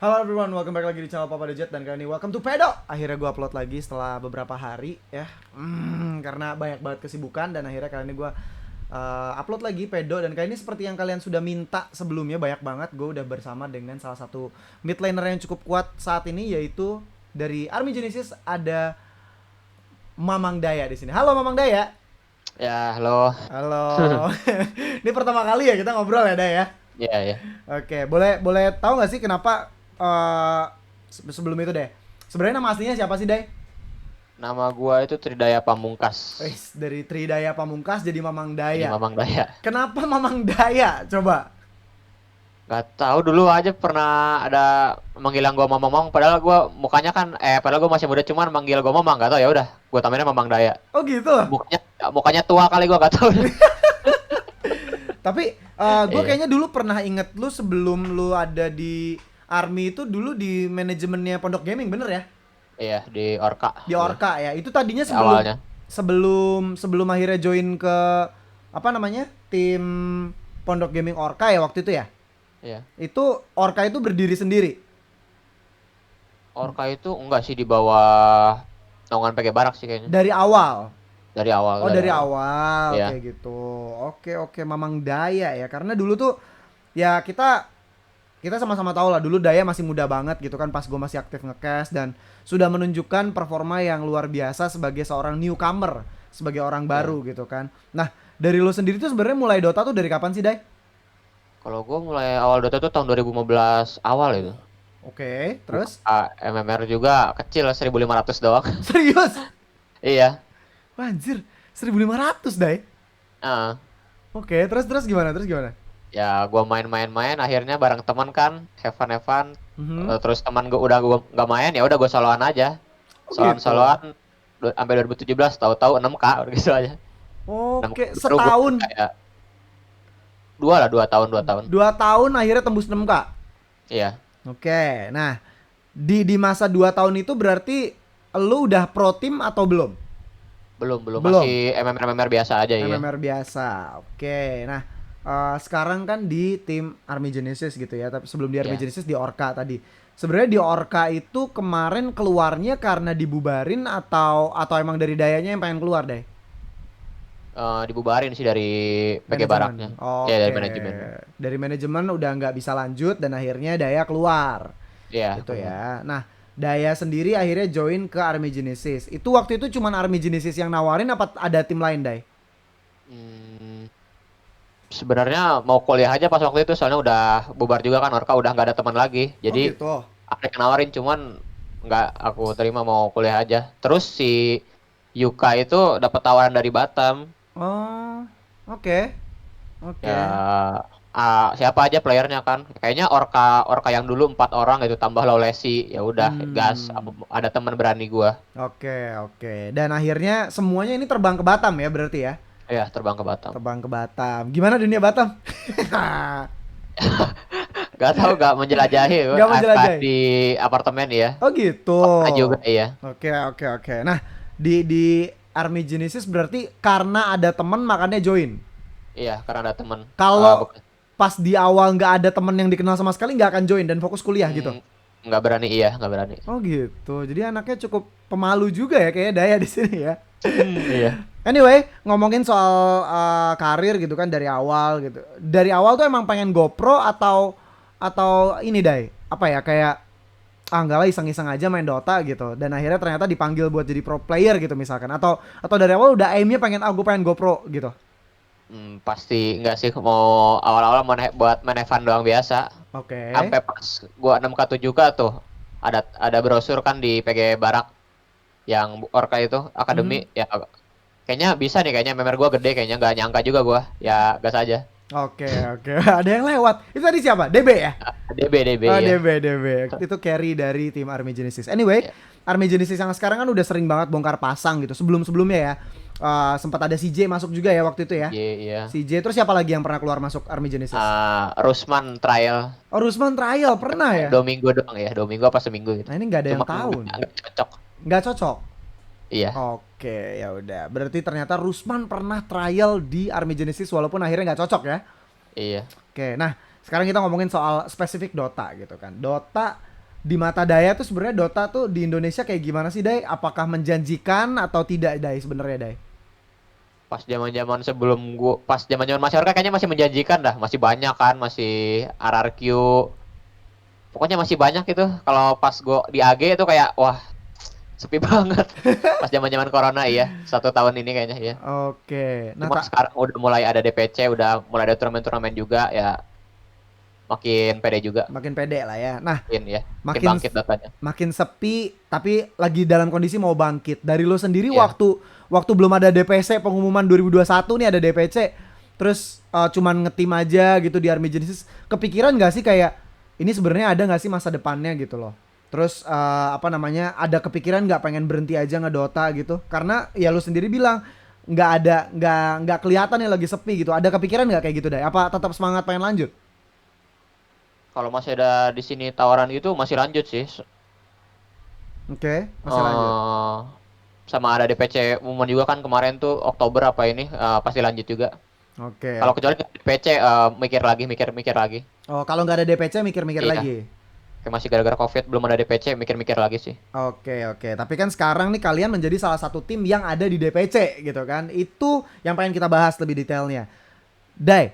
Halo everyone, welcome back lagi di channel Papa Dejet. Dan kali ini welcome to Pedo. Akhirnya gue upload lagi setelah beberapa hari ya, karena banyak banget kesibukan. Dan akhirnya kali ini gue upload lagi Pedo. Dan kali ini seperti yang kalian sudah minta sebelumnya, banyak banget. Gue udah bersama dengan salah satu mid laner yang cukup kuat saat ini, yaitu dari Army Genesis ada Mamang Daya di sini. Halo Mamang Daya. Ya, halo. Halo. Ini pertama kali ya kita ngobrol ya, Daya. Ya, ya. Oke, boleh tahu nggak sih kenapa sebelum itu deh. Sebenarnya nama aslinya siapa sih, Day? Nama gua itu Tridaya Pamungkas. Dari Tridaya Pamungkas jadi Mamang Jadi Daya. Mamang Daya. Kenapa Mamang Daya? Coba. Gak tahu dulu aja pernah ada manggilan gua Mamang, padahal gua mukanya kan padahal gua masih muda cuman manggil gua Mamang, gak tahu ya udah. Gua tamainnya Mamang Daya. Oh gitu. Mukanya tua kali gua gak tahu. Tapi gue kayaknya dulu pernah inget lu sebelum lu ada di Army itu dulu di manajemennya Pondok Gaming, bener ya? Iya, di Orka. Di Orka ya. Itu tadinya Di awalnya. sebelum akhirnya join ke apa namanya? Tim Pondok Gaming Orka ya waktu itu ya? Iya. Itu Orka itu berdiri sendiri. Orka itu enggak sih di bawah naungan PG Barak sih kayaknya. Dari awal. Dari awal. Oh, dari awal Iya. kayak gitu. Oke, Mamang Daya ya. Karena dulu tuh ya kita sama-sama tahu lah, dulu Daya masih muda banget gitu kan pas gue masih aktif nge-cast, dan sudah menunjukkan performa yang luar biasa sebagai seorang newcomer, sebagai orang baru gitu kan. Nah, dari lo sendiri tuh sebenarnya mulai Dota tuh dari kapan sih, Day? Kalau gua mulai awal Dota tuh tahun 2015 awal itu. Oke, terus? MMR juga kecil 1.500 doang. Serius? Iya. Wah, anjir, 1.500, Day. Ah, Oke, terus gimana? Terus gimana? ya gua main akhirnya bareng teman kan, have fun. Mhm. Terus teman gua nggak main, ya udah gua soloan aja. Oh gitu. Sampai 2017 tahu-tahu 6K gitu aja. 6K Oke, baru gua setahun. kayak 2 tahun. 2 tahun akhirnya tembus 6K. Iya. Oke, nah di masa 2 tahun itu berarti lu udah pro team atau belum? Belum Belum. masih MMR biasa aja ya. MMR biasa. Oke, nah sekarang kan di tim Army Genesis gitu ya. Tapi sebelum di Army Iya. Genesis di Orca tadi. Sebenarnya di Orca itu kemarin keluarnya karena dibubarin atau emang dari Dayanya yang pengen keluar deh? Dibubarin sih dari PG Baraknya. Manajemen. Ya dari Oke. manajemen. Dari manajemen udah nggak bisa lanjut dan akhirnya Daya keluar. Iya. Gitu ya. Nah, Daya sendiri akhirnya join ke Army Genesis. Itu waktu itu cuman Army Genesis yang nawarin apa ada tim lain, Day? Hmm, Sebenarnya mau kuliah aja pas waktu itu soalnya udah bubar juga kan Orka udah nggak ada teman lagi. Oh Jadi gitu. ada yang nawarin cuman nggak aku terima mau kuliah aja. Terus si Yuka itu dapat tawaran dari Batam. Oh, oke. Oke. Ya siapa aja playernya kan? Kayaknya Orka Orka yang dulu 4 orang gitu tambah Lawlessy. Ya udah gas ada teman berani gua. Oke. Dan akhirnya semuanya ini terbang ke Batam ya berarti ya? Ya terbang ke Batam. Terbang ke Batam. Gimana dunia Batam? Gak tahu gak menjelajahi Gak menjelajahi. di apartemen ya. Oh gitu. Kota juga iya. Oke. Nah, di Army Genesis berarti karena ada temen makanya join. Iya, karena ada teman. Kalau pas di awal nggak ada temen yang dikenal sama sekali nggak akan join dan fokus kuliah gitu. Nggak berani, iya, nggak berani. Oh gitu. Jadi anaknya cukup pemalu juga ya kayaknya Daya di sini ya. Iya. Anyway, ngomongin soal karir gitu kan dari awal gitu. Dari awal tuh emang pengen GoPro atau ini Day. Apa ya kayak enggak lah iseng-iseng aja main Dota gitu. Dan akhirnya ternyata dipanggil buat jadi pro player gitu misalkan. Atau dari awal udah aimnya pengen gue pengen GoPro gitu. Pasti nggak sih mau awal-awal buat main fun doang biasa. Oke. Sampai pas gua 6K 7K tuh ada brosur kan di PG Barak yang Orka itu akademi ya kayaknya bisa nih kayaknya member gua gede kayaknya nggak nyangka juga gua ya gas aja. Oke. Ada yang lewat. Itu tadi siapa? DB ya? DB Oh, ya. DB. Itu carry dari tim Army Genesis. Anyway, Ya. Army Genesis yang sekarang kan udah sering banget bongkar pasang gitu. Sebelumnya ya. Sempat ada CJ masuk juga ya waktu itu ya. Iya. CJ terus siapa lagi yang pernah keluar masuk Army Genesis? Rusman trial. Oh, Rusman trial pernah ya? 2 minggu doang ya, 2 minggu apa seminggu gitu. Nah, ini nggak ada yang Cuma tahu. nggak cocok. Nggak cocok. Iya. Oke, ya udah. Berarti ternyata Rusman pernah trial di Army Genesis walaupun akhirnya nggak cocok ya. Iya. Oke, nah sekarang kita ngomongin soal spesifik Dota gitu kan. Dota di mata Daya tuh sebenarnya Dota tuh di Indonesia kayak gimana sih, Day? Apakah menjanjikan atau tidak, Day, sebenarnya, Day? Pas zaman-zaman masih Orka kayaknya masih menjanjikan dah, masih banyak kan, masih RRQ. Pokoknya masih banyak itu. Kalau pas gua di AG itu kayak wah, sepi banget. Pas zaman-zaman corona iya, 1 tahun ini kayaknya ya. Oke. Nah, Cuma tak sekarang udah mulai ada DPC, udah mulai ada turnamen-turnamen juga ya, makin pede juga. makin pede lah ya. Nah, Makin ya, makin makin bangkit datanya. makin sepi tapi lagi dalam kondisi mau bangkit. Dari lo sendiri Iya. waktu belum ada DPC, pengumuman 2021 nih ada DPC. Terus cuman ngetim aja gitu di Army Genesis. Kepikiran gak sih kayak ini sebenarnya ada gak sih masa depannya gitu loh. Terus apa namanya, ada kepikiran nggak pengen berhenti aja ngedota gitu? Karena ya lu sendiri bilang nggak kelihatan ya lagi sepi gitu. Ada kepikiran nggak kayak gitu, Day? Apa tetap semangat pengen lanjut? Kalau masih ada di sini tawaran gitu masih lanjut sih. Oke, masih lanjut. eh Sama ada DPC umum juga kan kemarin tuh Oktober apa ini, pasti lanjut juga. Oke, Kalau oke. kecuali DPC, mikir lagi. Oh, kalau nggak ada DPC mikir-mikir Iya, lagi. kayak masih gara-gara COVID belum ada DPC, mikir-mikir lagi sih. Oke, oke. Tapi kan sekarang nih kalian menjadi salah satu tim yang ada di DPC gitu kan. Itu yang pengen kita bahas lebih detailnya. Dai,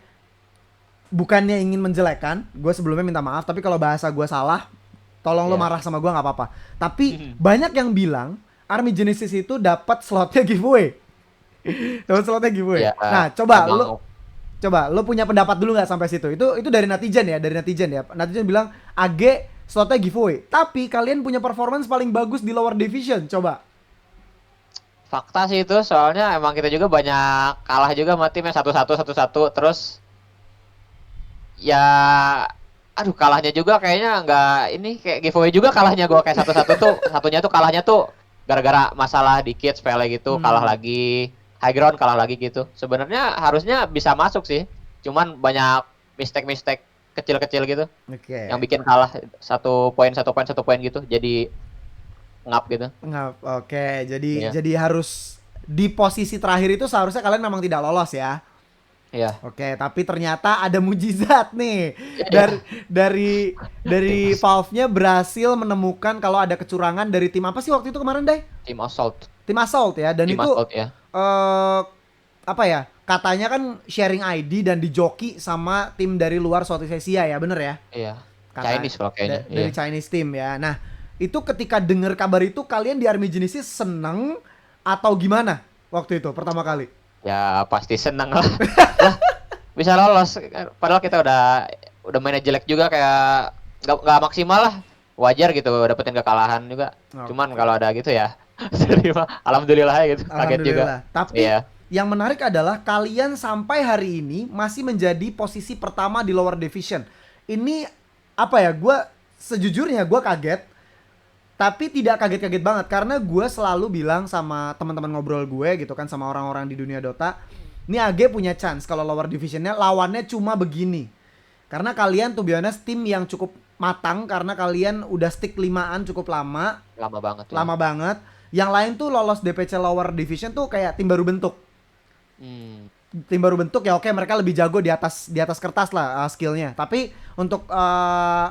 bukannya ingin menjelekkan, gue sebelumnya minta maaf. Tapi kalau bahasa gue salah, tolong lo Iya. marah sama gue nggak apa-apa. Tapi banyak yang bilang Army Genesis itu dapat slotnya giveaway. Dapat slotnya giveaway. Ya, Nah, emang coba lo punya pendapat dulu nggak sampai situ? Itu dari netizen ya, dari netizen ya. Netizen bilang AG slotnya giveaway. Tapi kalian punya performance paling bagus di lower division. Coba. fakta sih itu, soalnya emang kita juga banyak kalah juga sama tim yang 1-1 terus ya, aduh, kalahnya juga kayaknya nggak ini, kayak giveaway juga kalahnya gua kayak 1-1 tuh, satunya tuh kalahnya tuh gara-gara masalah dikit sepele gitu, kalah Hmm. lagi high ground, kalah lagi gitu. Sebenarnya harusnya bisa masuk sih, cuman banyak mistake kecil-kecil gitu Oke. yang bikin kalah 1 poin gitu, jadi ngap gitu. Nggak, oke. Jadi Iya, harus di posisi terakhir itu seharusnya kalian memang tidak lolos ya. iya, Oke, tapi ternyata ada mujizat nih iya. dari dari dari Valve-nya berhasil menemukan kalau ada kecurangan dari tim apa sih waktu itu kemarin, Day? Tim assault, Tim Assault ya. Dan tim itu assault ya. eh apa ya? Katanya kan sharing ID dan dijoki sama tim dari luar Southeast Asia ya, bener ya? Iya, Kata Chinese kalau kayaknya. Iya. dari Chinese team ya. Nah, itu ketika dengar kabar itu kalian di Army Genesis seneng atau gimana waktu itu pertama kali? Ya pasti senang lah. Lah, bisa lolos. Padahal kita udah mainnya jelek juga, kayak nggak maksimal lah. Wajar gitu dapetin kekalahan juga. Cuman Oke. kalau ada gitu ya terima. Alhamdulillah ya gitu. Kaget juga. Alhamdulillah. Tapi Iya. yang menarik adalah kalian sampai hari ini masih menjadi posisi pertama di lower division. Ini apa ya? Sejujurnya gue kaget. Tapi tidak kaget-kaget banget karena gue selalu bilang sama teman-teman ngobrol gue gitu kan, sama orang-orang di dunia Dota, ini AG punya chance kalau lower divisionnya lawannya cuma begini. Karena kalian tuh be honest tim yang cukup matang karena kalian udah stick limaan cukup lama, Lama banget ya. lama banget. Yang lain tuh lolos DPC lower division tuh kayak tim baru bentuk. Hmm. Tim baru bentuk ya, oke mereka lebih jago di atas kertas lah skillnya, tapi untuk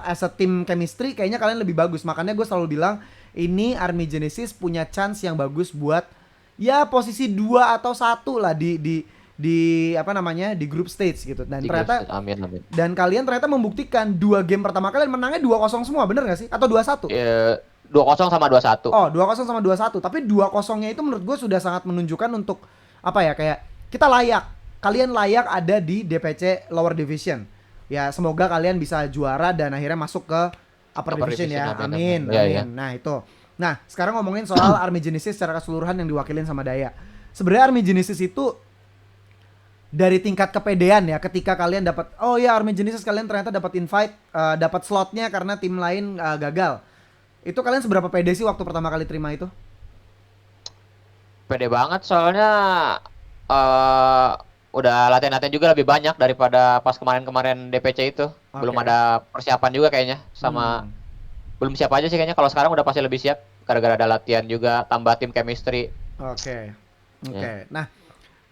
as a team chemistry kayaknya kalian lebih bagus. Makanya gue selalu bilang ini Army Genesis punya chance yang bagus buat ya posisi 2 atau 1 lah di apa namanya di group stage gitu. Dan Di ternyata amin, amin. dan kalian ternyata membuktikan 2 game pertama kalian menangnya 2-0 semua, bener gak sih? Atau 2-1? 2-0 sama 2-1. Oh, 2-0 sama 2-1. Tapi 2-0-nya itu menurut gue sudah sangat menunjukkan untuk apa ya, kayak kita layak. Kalian layak ada di DPC lower division. Ya, semoga kalian bisa juara dan akhirnya masuk ke upper Upper division division, ya. amin, Amin, amin. Iya, amin. iya. Nah, itu. Nah, sekarang ngomongin soal Army Genesis secara keseluruhan yang diwakilin sama Daya. Sebenarnya Army Genesis itu dari tingkat kepedean ya, ketika kalian dapat, oh ya Army Genesis kalian ternyata dapat invite, dapat slotnya karena tim lain gagal. Itu kalian seberapa pede sih waktu pertama kali terima itu? Pede banget soalnya eh udah latihan-latihan juga lebih banyak daripada pas kemarin-kemarin DPC itu. Belum Oke. ada persiapan juga kayaknya, sama Hmm. belum siap aja sih kayaknya. Kalau sekarang udah pasti lebih siap gara-gara ada latihan juga, tambah tim chemistry. Oke. Oke. Ya. Nah,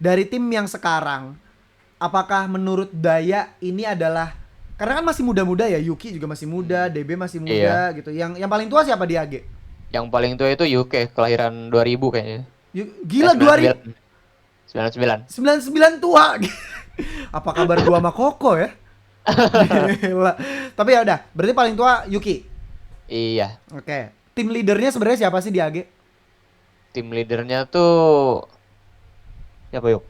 dari tim yang sekarang, apakah menurut Daya ini adalah Karena kan masih muda-muda ya, Yuki juga masih muda, DB masih Iya. muda gitu. Yang paling tua siapa di AG? Yang paling tua itu UK, kelahiran 2000 kayaknya. Gila 2000 99. 99 tua. Apa kabar gua sama Koko ya? Gila. Tapi ya udah, berarti paling tua Yuki. Iya. Oke. Tim leadernya sebenarnya siapa sih di AG? Tim leadernya tuh siapa yuk?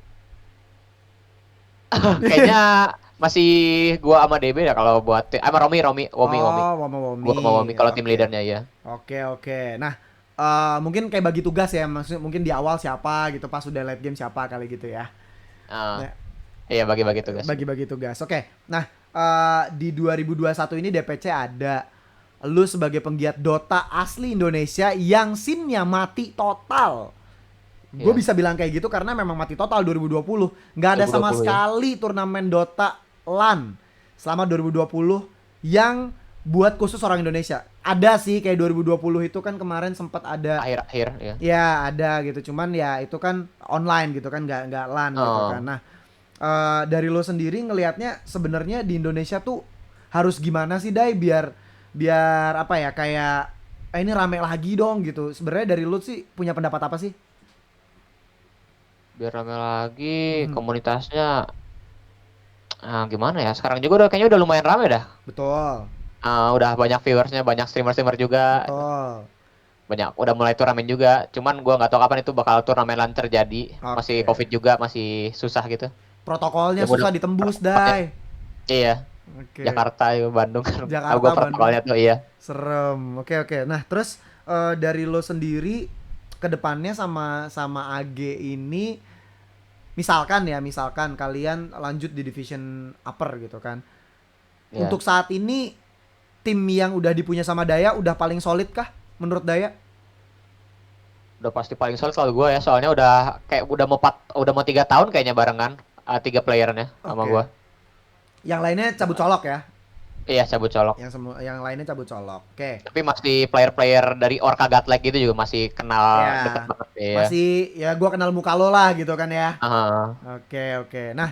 Kayaknya masih gua sama DB ya kalau buat sama Womi. Oh, Mama Womi. Gua sama Womi kalau tim Oke. leadernya ya. Oke. Nah, mungkin kayak bagi tugas ya, maksudnya mungkin di awal siapa gitu, pas udah late game siapa kali gitu ya. Ah, Nah, iya bagi-bagi tugas. bagi-bagi tugas. Oke. Nah, di 2021 ini DPC ada lu sebagai penggiat Dota asli Indonesia yang SIM-nya mati total. Gue Iya. bisa bilang kayak gitu karena memang mati total 2020. Nggak ada sama 2020 ya. sekali turnamen Dota LAN selama 2020 yang buat khusus orang Indonesia. Ada sih kayak 2020 itu kan kemarin sempat ada. Akhir-akhir ya. Ya ada gitu, cuman ya itu kan online gitu kan, nggak LAN gitu Oh. kan. Nah, dari lo sendiri ngelihatnya sebenarnya di Indonesia tuh harus gimana sih Dai biar biar apa ya kayak ini rame lagi dong gitu. Sebenarnya dari lo sih punya pendapat apa sih? Biar rame lagi Mhm. komunitasnya. Gimana ya? Sekarang juga udah kayaknya udah lumayan rame dah. Betul, Udah banyak viewersnya, banyak streamer-streamer juga. betul. Banyak udah mulai turnamen juga. Cuman gua nggak tahu kapan itu bakal turnamen LAN terjadi. Masih Oke. COVID juga, masih susah gitu. Protokolnya Ya susah mudah. ditembus, Dai. Iya, Oke. Jakarta, Bandung kan. Tahu Jakarta, gua Bandung. protokolnya tuh iya. Serem. Oke. Nah, terus dari lo sendiri ke depannya sama sama AG ini misalkan kalian lanjut di division upper gitu kan. Iya. Untuk saat ini tim yang udah dipunya sama Daya udah paling solid kah menurut Daya? Udah pasti paling solid kalau gua ya. Soalnya udah kayak udah mau 3 tahun kayaknya barengan 3 playernya sama Oke. gua. Yang lainnya cabut colok ya. Iya, cabut colok. Yang lainnya cabut colok. Oke. Tapi masih player-player dari Orca Godlike gitu juga masih kenal Ya. dekat banget ya. Masih ya gua kenal muka lo lah gitu kan ya. Ah, Oke. Nah,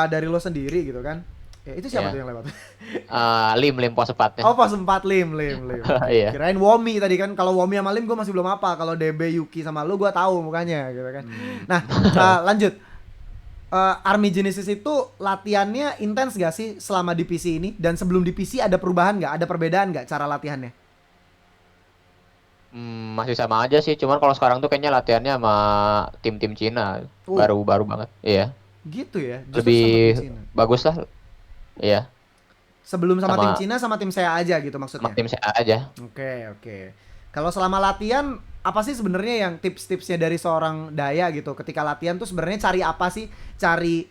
dari lo sendiri gitu kan. Ya, itu siapa Iya. tuh yang lewat? Lim pos 4-nya. Oh, pas 4 Lim. Iya. Kirain Womi tadi kan. Kalau Womi sama Lim gue masih belum apa. Kalau DB Yuki sama lu gue tahu mukanya gitu kan. Nah, lanjut. Army Genesis itu latihannya intens gak sih selama di PC ini? Dan sebelum di PC ada perubahan nggak? Ada perbedaan nggak cara latihannya? Masih sama aja sih, cuman kalau sekarang tuh kayaknya latihannya sama tim-tim Cina. Oh. Baru banget. Iya. Gitu ya. Justru Lebih sama tim Cina. bagus lah. Iya, Sebelum sama sama- tim Cina sama tim saya aja gitu sama maksudnya. tim saya aja. Oke. Kalau selama latihan apa sih sebenarnya yang tips-tipsnya dari seorang Daya gitu ketika latihan tuh sebenarnya cari apa sih? Cari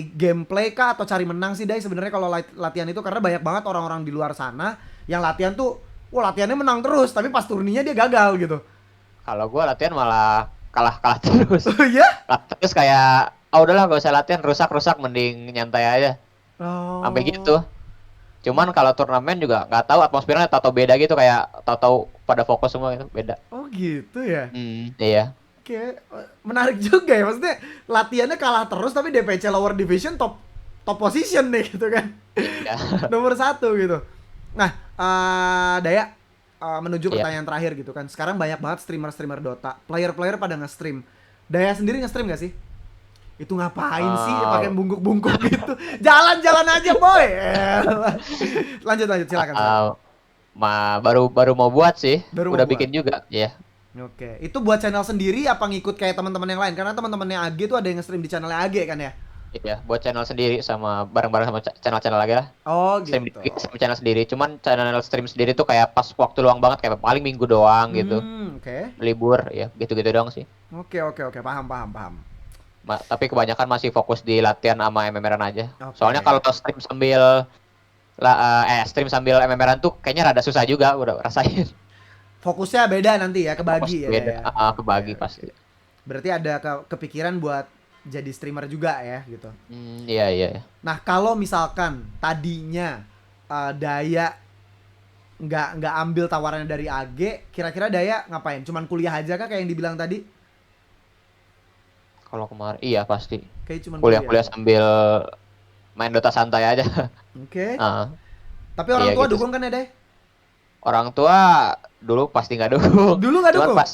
gameplay kah atau cari menang sih Day sebenarnya kalau latihan itu karena banyak banget orang-orang di luar sana yang latihan tuh wah latihannya menang terus tapi pas turninya dia gagal gitu. Kalau gua latihan malah kalah terus. Oh iya? Kalah terus kayak udahlah gak usah latihan, rusak mending nyantai aja. Oh. Sampai gitu. Cuman kalau turnamen juga nggak tahu atmosfernya tato beda gitu, kayak tato pada fokus semua gitu, beda. Oh gitu ya. Iya. Oke, menarik juga ya maksudnya latihannya kalah terus tapi DPC lower division top position nih gitu kan. Iya. Nomor 1 gitu. Nah, Daya menuju Iya. pertanyaan terakhir gitu kan. Sekarang banyak banget streamer Dota, player pada nge-stream. Daya sendiri nge-stream gak sih? Itu ngapain sih pakai bungkuk-bungkuk gitu? Jalan-jalan aja, boy. Lanjut silakan. Baru mau buat sih. Baru Udah mau bikin juga, ya. Oke, itu buat channel sendiri apa ngikut kayak teman-teman yang lain? Karena teman-temannya AG tuh ada yang nge-stream di channelnya AG kan ya? Iya, buat channel sendiri sama bareng-bareng sama channel-channel lagi lah. Oh Stream gitu. sama channel sendiri. Cuman channel stream sendiri tuh kayak pas waktu luang banget, kayak paling minggu doang gitu. Oke. Libur ya, gitu-gitu doang sih. Oke, paham. Tapi kebanyakan masih fokus di latihan sama MMR-an aja. Oke. Soalnya kalau stream sambil MMR-an tuh kayaknya rada susah juga, udah rasain. Fokusnya beda nanti ya, kebagi Fokus ya. beda, Daya? kebagi Oke, pasti. Berarti ada kepikiran buat jadi streamer juga ya gitu. Iya. Nah, kalau misalkan tadinya Daya nggak ambil tawarannya dari AG, kira-kira Daya ngapain? Cuman kuliah aja kah kayak yang dibilang tadi? Kalau kemarin iya pasti. Kayak cuman Kuliah sambil main Dota santai aja. Oke. Heeh. Tapi orang Iya tua gitu. dukung kan ya, Day? Orang tua dulu pasti nggak dukung. Dulu nggak Cuman dukung? pas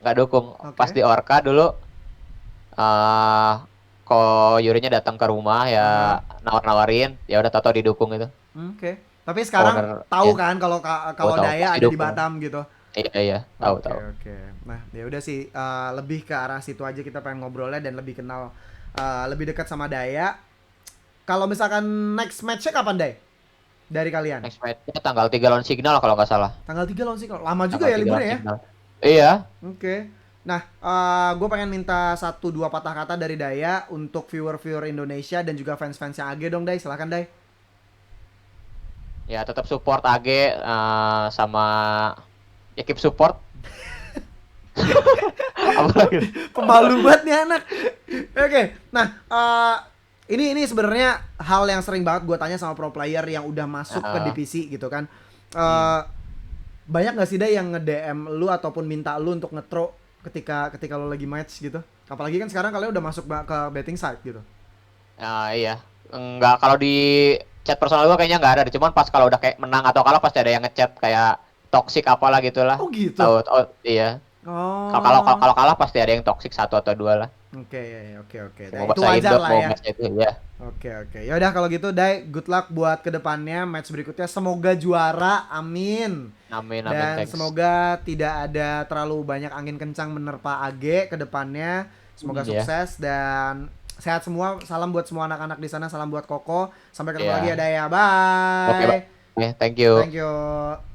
nggak dukung, pas Oke. di Orka dulu eh kok Yurinya datang ke rumah ya Aha. nawar-nawarin, ya udah tato didukung itu. Oke. Tapi sekarang Owner tahu ya, kan kalau tahu kalau tahu Daya pasti ada di dukung. Batam gitu. Iya iya, tahu Oke, tahu. oke. Nah, ya udah sih lebih ke arah situ aja kita pengen ngobrolnya dan lebih kenal lebih dekat sama Daya. Kalau misalkan next match-nya kapan, Day? Dari kalian? Next match-nya tanggal 3 lawan Signal kalau nggak salah. Tanggal 3 lawan Signal. Lama juga Tanggal ya 3 lawan liburnya ya? Signal. Iya. Oke. Nah, gue pengen minta satu dua patah kata dari Daya untuk viewer-viewer Indonesia dan juga fans-fans yang AG dong, Day. Silakan, Day. Ya tetap support AG sama ya keep support. Apa lagi? Pemalu banget nih anak. Oke. Nah, ini sebenarnya hal yang sering banget gue tanya sama pro player yang udah masuk ke Ah, divisi gitu kan. hmm. Eh banyak gak sih Day yang nge-DM lu ataupun minta lu untuk nge-throw ketika lu lagi match gitu? Apalagi kan sekarang kalian udah masuk ke betting site gitu. Iya. Enggak, kalau di chat personal gua kayaknya nggak ada. Cuman pas kalau udah kayak menang atau kalah pasti ada yang ngechat kayak toxic apalah gitulah. Oh gitu. Tahu, tahu, iya. Kalau kalau Oh. kalau kalah pasti ada yang toxic satu atau dua lah. Oke, oke, oke. Nah, Mau itu bahasa wajar Indo, lah mau ya. bahasa itu ya. Oke, oke. Ya udah kalau gitu, Dai, good luck buat kedepannya match berikutnya. Semoga juara, amin. Amin amin, Dan thanks. semoga tidak ada terlalu banyak angin kencang menerpa AG ke depannya. Semoga Ya, sukses dan sehat semua. Salam buat semua anak-anak di sana. Salam buat Koko. Sampai ketemu lagi ya, ya. Daya. Oke, Bang. Bye. Oke, thank you. Thank you.